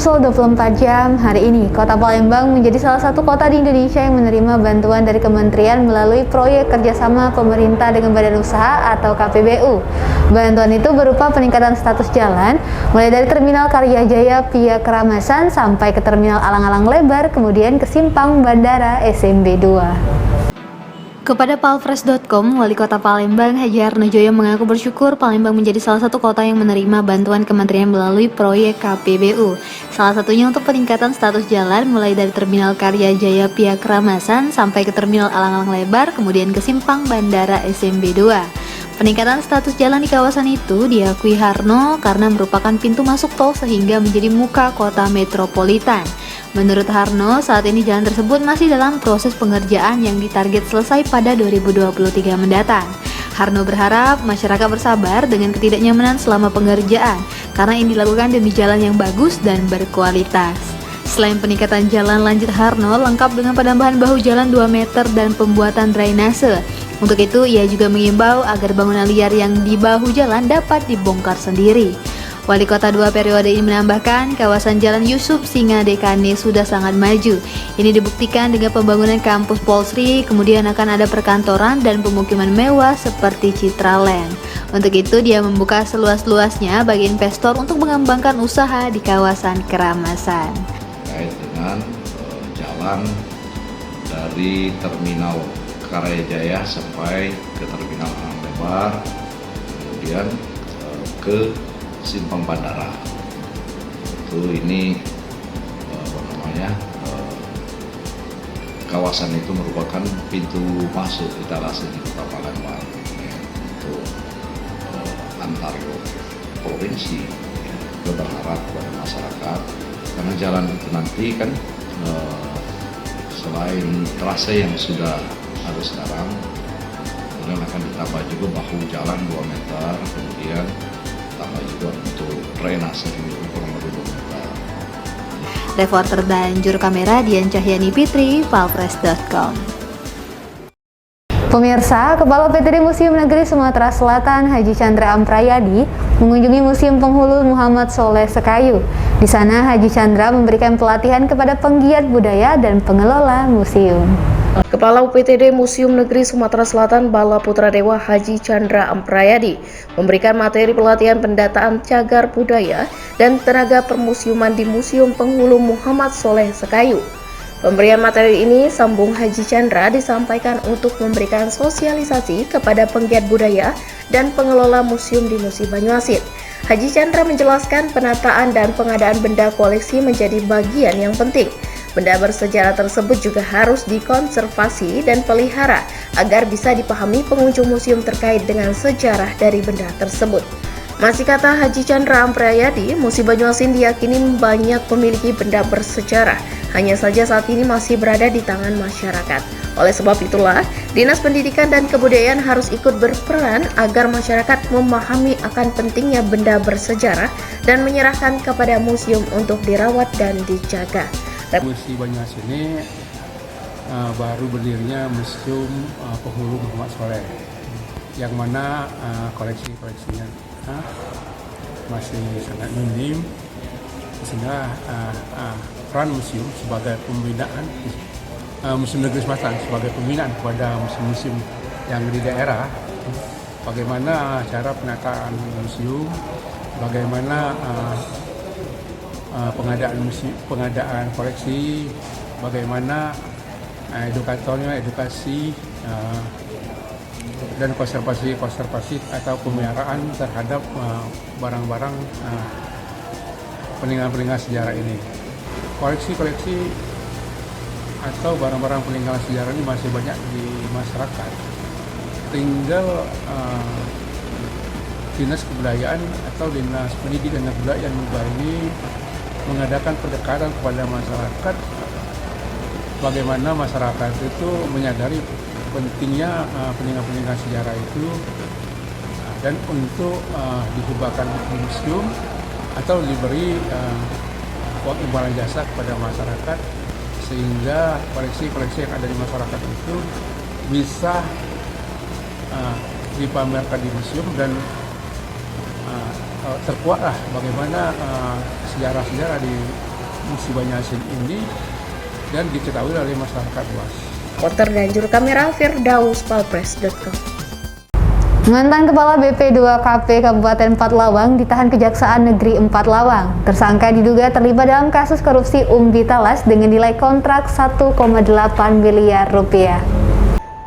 Sumsel 24 jam, hari ini Kota Palembang menjadi salah satu kota di Indonesia yang menerima bantuan dari kementerian melalui proyek kerjasama pemerintah dengan badan usaha atau KPBU. Bantuan itu berupa peningkatan status jalan, mulai dari Terminal Karyajaya via Keramasan sampai ke Terminal Alang-Alang Lebar, kemudian ke Simpang Bandara SMB 2. Kepada palfres.com, Wali Kota Palembang Haji Harnojoyo mengaku bersyukur Palembang menjadi salah satu kota yang menerima bantuan kementerian melalui proyek KPBU. Salah satunya untuk peningkatan status jalan mulai dari Terminal Karyajaya via Keramasan sampai ke Terminal Alang-Alang Lebar, kemudian ke Simpang Bandara SMB 2. Peningkatan status jalan di kawasan itu diakui Harno karena merupakan pintu masuk tol sehingga menjadi muka kota metropolitan. Menurut Harno, saat ini jalan tersebut masih dalam proses pengerjaan yang ditarget selesai pada 2023 mendatang. Harno berharap masyarakat bersabar dengan ketidaknyamanan selama pengerjaan, karena ini dilakukan demi jalan yang bagus dan berkualitas. Selain peningkatan jalan, lanjut Harno lengkap dengan penambahan bahu jalan 2 meter dan pembuatan drainase. Untuk itu, ia juga mengimbau agar bangunan liar yang di bahu jalan dapat dibongkar sendiri. Wali Kota 2 periode ini menambahkan kawasan Jalan Yusuf Singa Dekane sudah sangat maju. Ini dibuktikan dengan pembangunan kampus Polsri, kemudian akan ada perkantoran dan pemukiman mewah seperti Citraland. Untuk itu dia membuka seluas-luasnya bagi investor untuk mengembangkan usaha di kawasan Keramasan. Terkait dengan jalan dari Terminal Karyajaya sampai ke Terminal Alang Lebar, kemudian ke Simpang Bandara. Ini kawasan itu merupakan pintu masuk etalase di Kota Palembang untuk antar provinsi. Kita berharap kepada masyarakat karena jalan itu nanti kan selain trase yang sudah ada sekarang, kemudian akan ditambah juga bahu jalan 2 meter, kemudian tambah juga untuk drainase kurang lebih 2 meter. Reporter dan juru kamera Dian Cahyani Fitri, palfres.com. Pemirsa, Kepala PTD Museum Negeri Sumatera Selatan Haji Chandra Amprayadi mengunjungi Museum Penghulu Muhammad Soleh Sekayu. Di sana Haji Chandra memberikan pelatihan kepada penggiat budaya dan pengelola museum. Kepala UPTD Museum Negeri Sumatera Selatan Bala Putra Dewa Haji Chandra Amprayadi memberikan materi pelatihan pendataan cagar budaya dan tenaga permusiuman di Museum Penghulu Muhammad Soleh Sekayu. Pemberian materi ini, sambung Haji Chandra, disampaikan untuk memberikan sosialisasi kepada penggiat budaya dan pengelola museum di Musi Banyuasin. Haji Chandra menjelaskan penataan dan pengadaan benda koleksi menjadi bagian yang penting. Benda bersejarah tersebut juga harus dikonservasi dan pelihara agar bisa dipahami pengunjung museum terkait dengan sejarah dari benda tersebut. Masih kata Haji Chandra Amprayadi, Musi Banyuasin diyakini banyak memiliki benda bersejarah, hanya saja saat ini masih berada di tangan masyarakat. Oleh sebab itulah, Dinas Pendidikan dan Kebudayaan harus ikut berperan agar masyarakat memahami akan pentingnya benda bersejarah dan menyerahkan kepada museum untuk dirawat dan dijaga. Musi Banyuasin ini baru berdirinya Museum Penghulu Muhammad Soleh, yang mana koleksi-koleksinya masih sangat minim, sehingga peran museum sebagai pembinaan Museum Negeri Sumatera sebagai pembinaan kepada museum-museum yang di daerah, bagaimana cara penataan museum, bagaimana pengadaan koleksi, bagaimana edukasi dan konservasi atau pemeliharaan terhadap barang-barang peninggalan sejarah ini. Koleksi atau barang-barang peninggalan sejarah ini masih banyak di masyarakat. Tinggal Dinas Kebudayaan atau Dinas Pendidikan dan Kebudayaan ini mengadakan pendekatan kepada masyarakat, bagaimana masyarakat itu menyadari pentingnya peninggalan sejarah itu, dan untuk dihibahkan di museum atau diberi uang imbalan jasa kepada masyarakat, sehingga koleksi-koleksi yang ada di masyarakat itu bisa dipamerkan di museum dan terkuatlah bagaimana sejarah-sejarah di Musi Banyuasin ini dan diketahui oleh masyarakat luas. Reporter dan juru kamera Firdaus, palpres.com. Mantan Kepala BP2KP Kabupaten Empat-Lawang ditahan Kejaksaan Negeri Empat-Lawang. Tersangka diduga terlibat dalam kasus korupsi Umbi Talas dengan nilai kontrak 1,8 miliar rupiah.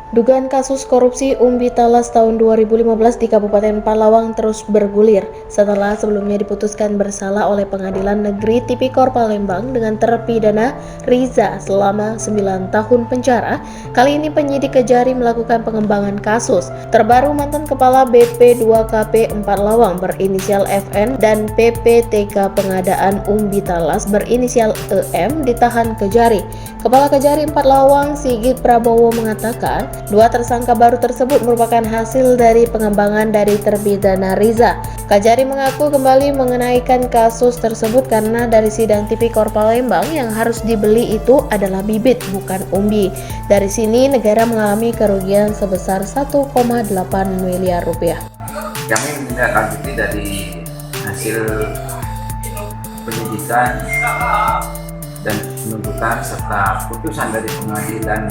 Dugaan kasus korupsi Umbi Talas tahun 2015 di Kabupaten Empat-Lawang terus bergulir setelah sebelumnya diputuskan bersalah oleh Pengadilan Negeri Tipikor Palembang dengan terpidana Riza selama 9 tahun penjara. Kali ini penyidik Kejari melakukan pengembangan kasus. Terbaru mantan Kepala BP2KP Empat-Lawang berinisial FN dan PP3 Pengadaan Umbi Talas berinisial EM ditahan Kejari. Kepala Kejari Empat-Lawang Sigit Prabowo mengatakan, dua tersangka baru tersebut merupakan hasil dari pengembangan dari terpidana Riza. Kejari mengaku kembali mengenaikan kasus tersebut karena dari sidang Tipikor Palembang yang harus dibeli itu adalah bibit bukan umbi. Dari sini negara mengalami kerugian sebesar 1,8 miliar rupiah. Kami menindaklanjuti dari hasil penyidikan dan penuntutan serta putusan dari Pengadilan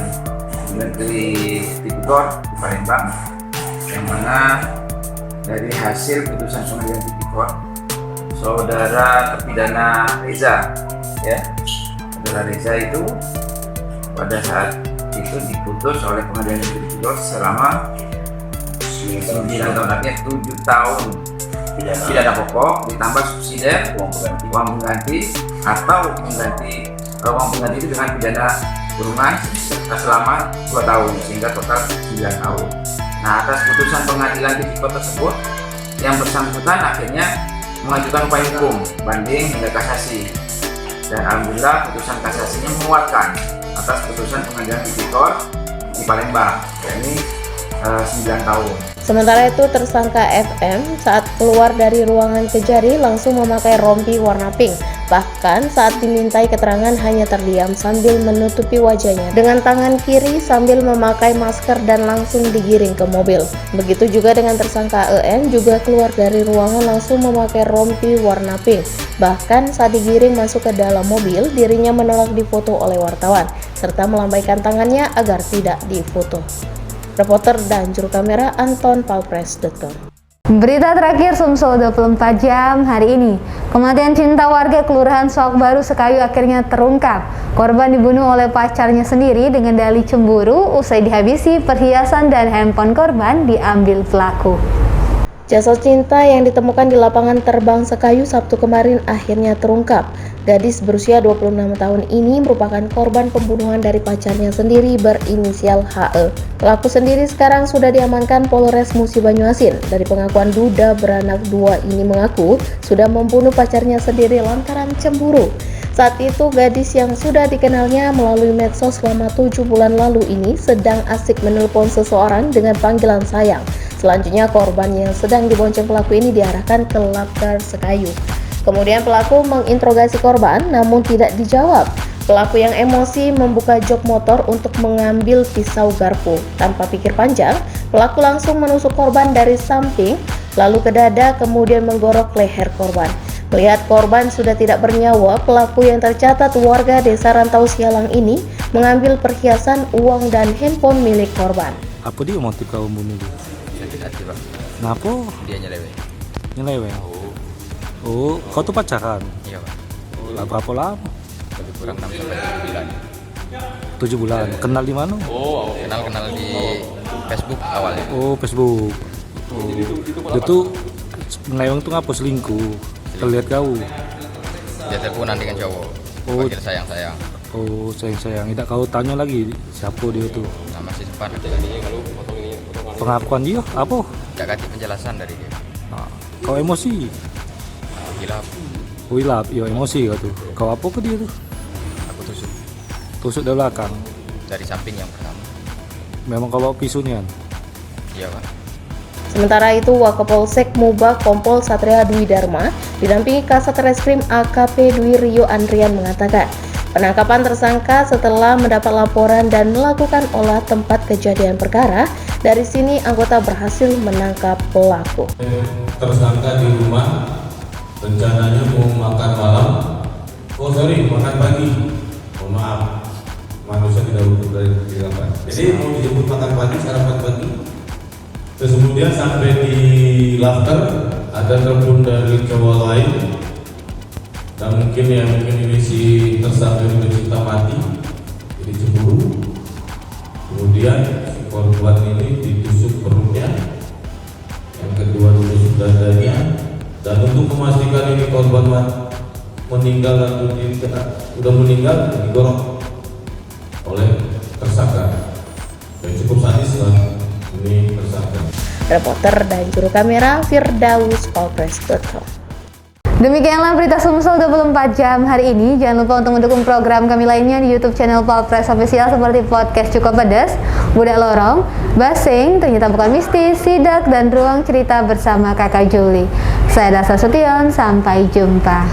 Negeri Tipikor di Palembang, yang mana dari hasil putusan Pengadilan Tipikor, saudara terpidana Reza, saudara Reza itu pada saat itu diputus oleh Pengadilan Negeri Tipikor selama 9 tahun, artinya 7 tahun pidana pokok ditambah subsidi uang pengganti atau mengganti uang pengganti itu dengan pidana kurungan selama 2 tahun sehingga total 9 tahun. Nah, atas putusan Pengadilan Tipikor tersebut, yang bersangkutan akhirnya mengajukan upaya hukum banding hingga kasasi, dan alhamdulillah putusan kasasinya menguatkan atas putusan Pengadilan Tipikor di Palembang, yakni 9 tahun. Sementara itu tersangka FM saat keluar dari ruangan Kejari langsung memakai rompi warna pink. Bahkan saat dimintai keterangan hanya terdiam sambil menutupi wajahnya dengan tangan kiri sambil memakai masker dan langsung digiring ke mobil. Begitu juga dengan tersangka EN juga keluar dari ruangan langsung memakai rompi warna pink. Bahkan saat digiring masuk ke dalam mobil, dirinya menolak difoto oleh wartawan serta melambaikan tangannya agar tidak difoto. Reporter dan juru kamera Anton, palpres.com. Berita terakhir Sumsel 24 jam hari ini. Kematian cinta warga Kelurahan Soak Baru Sekayu akhirnya terungkap. Korban dibunuh oleh pacarnya sendiri dengan dalih cemburu. Usai dihabisi, perhiasan dan handphone korban diambil pelaku. Jasad cinta yang ditemukan di lapangan terbang Sekayu Sabtu kemarin akhirnya terungkap. Gadis berusia 26 tahun ini merupakan korban pembunuhan dari pacarnya sendiri berinisial HE. Pelaku sendiri sekarang sudah diamankan Polres Musi Banyuasin. Dari pengakuan duda beranak 2 ini mengaku sudah membunuh pacarnya sendiri lantaran cemburu. Saat itu gadis yang sudah dikenalnya melalui medsos selama 7 bulan lalu ini sedang asik menelpon seseorang dengan panggilan sayang. Selanjutnya korban yang sedang dibonceng pelaku ini diarahkan ke Labkar Sekayu. Kemudian pelaku menginterogasi korban namun tidak dijawab. Pelaku yang emosi membuka jok motor untuk mengambil pisau garpu. Tanpa pikir panjang, pelaku langsung menusuk korban dari samping lalu ke dada kemudian menggorok leher korban. Melihat korban sudah tidak bernyawa, pelaku yang tercatat warga desa Rantau Sialang ini mengambil perhiasan, uang dan handphone milik korban. Apa dia motif kau bunuh dia? Sakit hati, Bang. Kenapa? Dia nyeleweng. Nyeleweng? Oh, kau tuh pacaran? Iya, Bang. Lah berapa lama? Lebih kurang 6-7 bulan. 7 bulan. Kenal di mana? Kenal di Facebook awalnya. Oh, Facebook. Oh, dia tuh nyeleweng tuh ngapa selingkuh? Terlihat kau. Dia teleponan dengan cowok. Oh. Panggil sayang-sayang. Oh, sayang. Tidak kau tanya lagi siapa dia tuh? Nama si Sepan. Pengakuan dia apa? Tidak kasih penjelasan dari dia. Nah, kau emosi? Hilap. Wilap, ya emosi kau tuh. Kau apa ke dia tuh? Aku tusuk Tusuk dari belakang. dari samping yang pertama. Memang kau bawa pisau nian? Iya, Bang. Sementara itu, Wakapolsek Muba Kompol Satria Dwi Dharma didampingi Kasat Reskrim AKP Dwi Rio Andrian mengatakan, penangkapan tersangka setelah mendapat laporan dan melakukan olah tempat kejadian perkara. Dari sini anggota berhasil menangkap pelaku. Tersangka di rumah rencananya mau makan malam Oh sorry, makan pagi. Oh maaf, manusia tidak luput dari kegelapan. Jadi mau dijemput makan pagi, sarapan pagi. Terus kemudian sampai di Lafter ada telepon dari cowok lain. Dan mungkin ini si tersangka ini cinta mati, jadi cemburu. Kemudian si korban ini ditusuk perutnya, yang kedua ditusuk dadanya. Dan untuk memastikan ini korban meninggal atau sudah meninggal, digorok oleh tersangka. Dan cukup sadis lah ini tersangka. Reporter dan juru kamera Firdaus Polres.com. Demikianlah berita Sumsel 24 jam hari ini. Jangan lupa untuk mendukung program kami lainnya di YouTube channel Polres Official seperti podcast Cukup Pedas, Budak Lorong, Basing, Ternyata Bukan Mistis, Sidak, dan Ruang Cerita bersama Kakak Juli. Saya Dasa Sution, sampai jumpa.